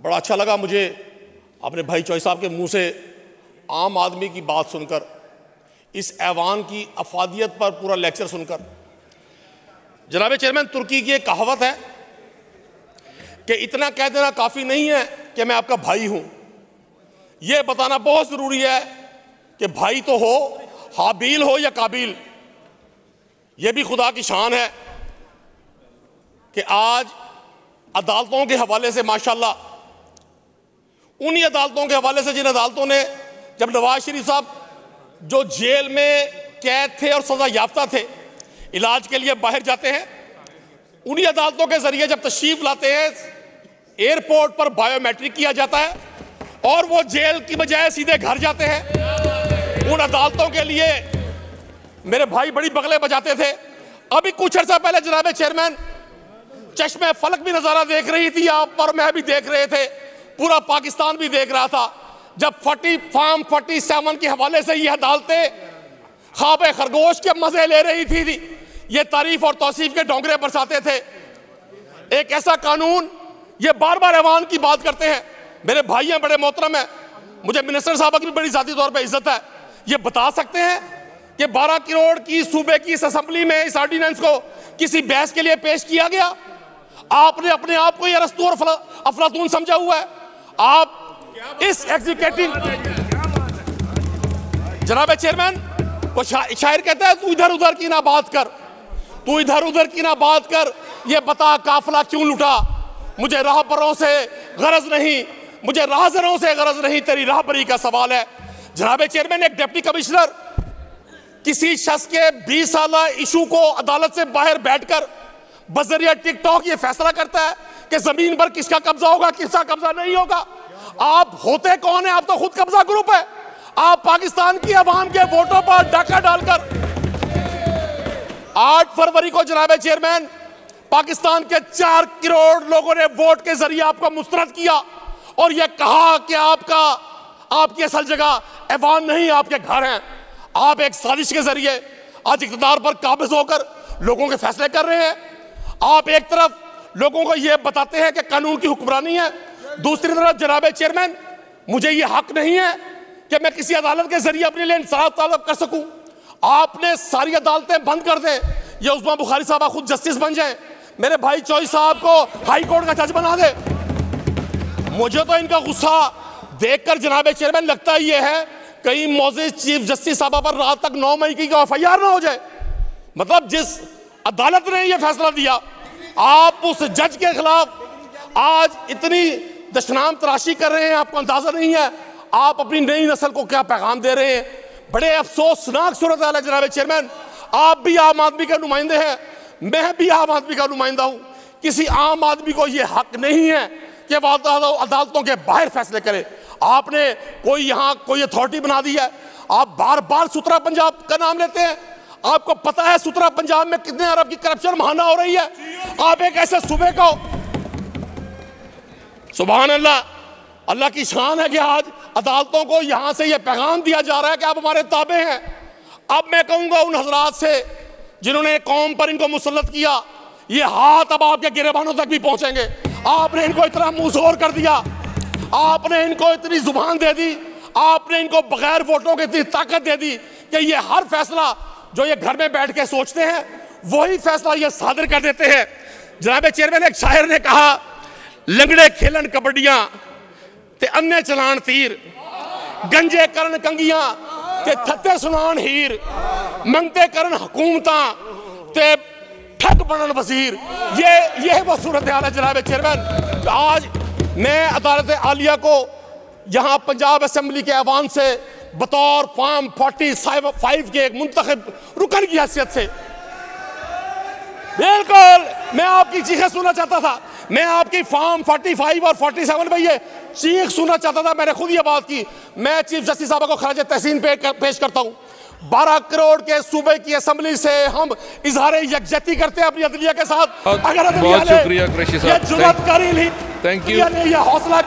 बड़ा अच्छा लगा मुझे अपने भाई चौधरी साहब के मुंह से आम आदमी की बात सुनकर, इस ऐवान की अफादियत पर पूरा लेक्चर सुनकर। जनाब चेयरमैन, तुर्की की एक कहावत है कि इतना कह देना काफ़ी नहीं है कि मैं आपका भाई हूं, यह बताना बहुत ज़रूरी है कि भाई तो हो, हाबील हो या काबिल। यह भी खुदा की शान है कि आज अदालतों के हवाले से माशाल्लाह, उन्हीं अदालतों के हवाले से जिन अदालतों ने, जब नवाज शरीफ साहब जो जेल में कैद थे और सजा याफ्ता थे, इलाज के लिए बाहर जाते हैं, उन्हीं अदालतों के जरिए जब तशरीफ लाते हैं एयरपोर्ट पर बायोमेट्रिक किया जाता है और वो जेल की बजाय सीधे घर जाते हैं। उन अदालतों के लिए मेरे भाई बड़ी बगले बजाते थे। अभी कुछ अर्सा पहले जनाब चेयरमैन, चश्मे फलक भी नजारा देख रही थी आप और मैं भी देख रहे थे, पूरा पाकिस्तान भी देख रहा था, जब फॉर्म 47 के हवाले से यह अदालतें ख्वाब खरगोश के मजे ले रही थी, ये तारीफ और तौसीफ के डोंगरे बरसाते थे। एक ऐसा कानून, ये बार बार ऐवान की बात करते हैं, मेरे भाई हैं, बड़े मोहतरम है, मुझे मिनिस्टर साहब की भी बड़ी जाती तौर पे इज्जत है, ये बता सकते हैं कि 12 करोड़ की सूबे की इस असेंबली में इस ऑर्डिनेंस को किसी बहस के लिए पेश किया गया? आपने अपने आप को ये अरस्तू और अफलातून समझा हुआ है। आप इस एग्जीक्यूटिव, जनाब चेयरमैन, वो शायर कहता है, तू इधर उधर की ना बात कर, तू इधर उधर की ना बात कर, ये बता काफिला क्यों लुटा, मुझे राहबरों से गरज नहीं, मुझे राहजरों से गरज नहीं, तेरी राहबरी का सवाल है। जनाब चेयरमैन, एक डिप्टी कमिश्नर किसी शख्स के 20 साला इशू को अदालत से बाहर बैठकर बजरिया टिकटॉक ये फैसला करता है कि जमीन पर किसका कब्जा होगा, किसका कब्जा नहीं होगा। आप होते कौन है? आप तो खुद कब्जा ग्रुप है। आप पाकिस्तान की आवाम के वोटों पर डाका डालकर 8 फरवरी को जनाब चेयरमैन, पाकिस्तान के 4 करोड़ लोगों ने वोट के जरिए आपको मुस्तरद किया और यह कहा कि आपकी असल जगह ऐवान नहीं, आपके घर हैं। आप एक साजिश के जरिए आज इक़्तिदार पर काबिज होकर लोगों के फैसले कर रहे हैं। आप एक तरफ लोगों को यह बताते हैं कि कानून की हुक्मरानी है, दूसरी तरफ जनाब चेयरमैन, मुझे यह हक नहीं है कि मैं किसी अदालत के जरिए अपने लिए इंसाफ तलब कर सकूं। आपने सारी अदालतें बंद कर दें, ये उस्मान बुखारी साहब खुद जस्टिस बन जाएं, मेरे भाई चौधरी साहब को हाई कोर्ट का जज बना दे। मुझे तो इनका गुस्सा देखकर जनाब चेयरमैन लगता ही यह है कहीं मौजूद चीफ जस्टिस साहब पर रात तक 9 मई की FIR ना हो जाए। मतलब जिस अदालत ने यह फैसला दिया, आप उस जज के खिलाफ आज इतनी दशनाम तराशी कर रहे हैं, आपको अंदाजा नहीं है आप अपनी नई नस्ल को क्या पैगाम दे रहे हैं। बड़े अफसोसनाक सूरत हाल है जनाब चेयरमैन। आप भी आम आदमी के नुमाइंदे हैं, मैं भी आम आदमी का नुमाइंदा हूं। किसी आम आदमी को यह हक नहीं है कि वह अदालतों के बाहर फैसले करे। आपने कोई अथॉरिटी बना दी है, आप बार बार सुथरा पंजाब का नाम लेते हैं। आपको पता है सुथरा पंजाब में कितने अरब की करप्शन महाना हो रही है। आप एक ऐसे सूबे को, सुभान अल्लाह, अल्लाह की शान है कि आज अदालतों को यहां से यह पैगाम दिया जा रहा है कि आप हमारे ताबे हैं। अब मैं कहूंगा उन हजरात से जिन्होंने कौम पर इनको मुसल्लत किया, ये हाथ अब आपके गिरेबानों तक भी पहुंचेंगे। आपने इनको इतना मुंहजोर कर दिया, आपने इनको इतनी जुबान दे दी, आपने इनको बगैर वोटों की इतनी ताकत दे दी कि ये हर फैसला जो ये घर में बैठ के सोचते हैं वही फैसला ये सादर कर देते हैं। जनाब चेयरमैन, एक शायर ने कहा, लंगड़े खेलन कबड्डियां ते अन्ने चलान तीर, गंजे करन कंगियां ते थत्ते सुनान हीर, मंगते करन हुकूमतां ते ठग बनन वजीर। ये वो सूरत हाल है जनाब चेयरमैन। आज मैं अदालत आलिया को यहां पंजाब असेंबली के ऐवान से बतौर फॉर्म 45 के एक मुंतखब रुकन की हैसियत से, बिल्कुल मैं आपकी चीखें सुनना चाहता था। मैं आपकी फॉर्म 45 और 47 में ये चीख सुनना चाहता था। मैंने खुद ये बात की। मैं चीफ जस्टिस साहब को खराज तहसीन पेश करता हूं। 12 करोड़ के सूबे की असेंबली से हम इजहार यकजहती करते हैं अपनी अदलिया के साथ। अगर अदलिया ने ये जुर्रत करी ली, ये हौसला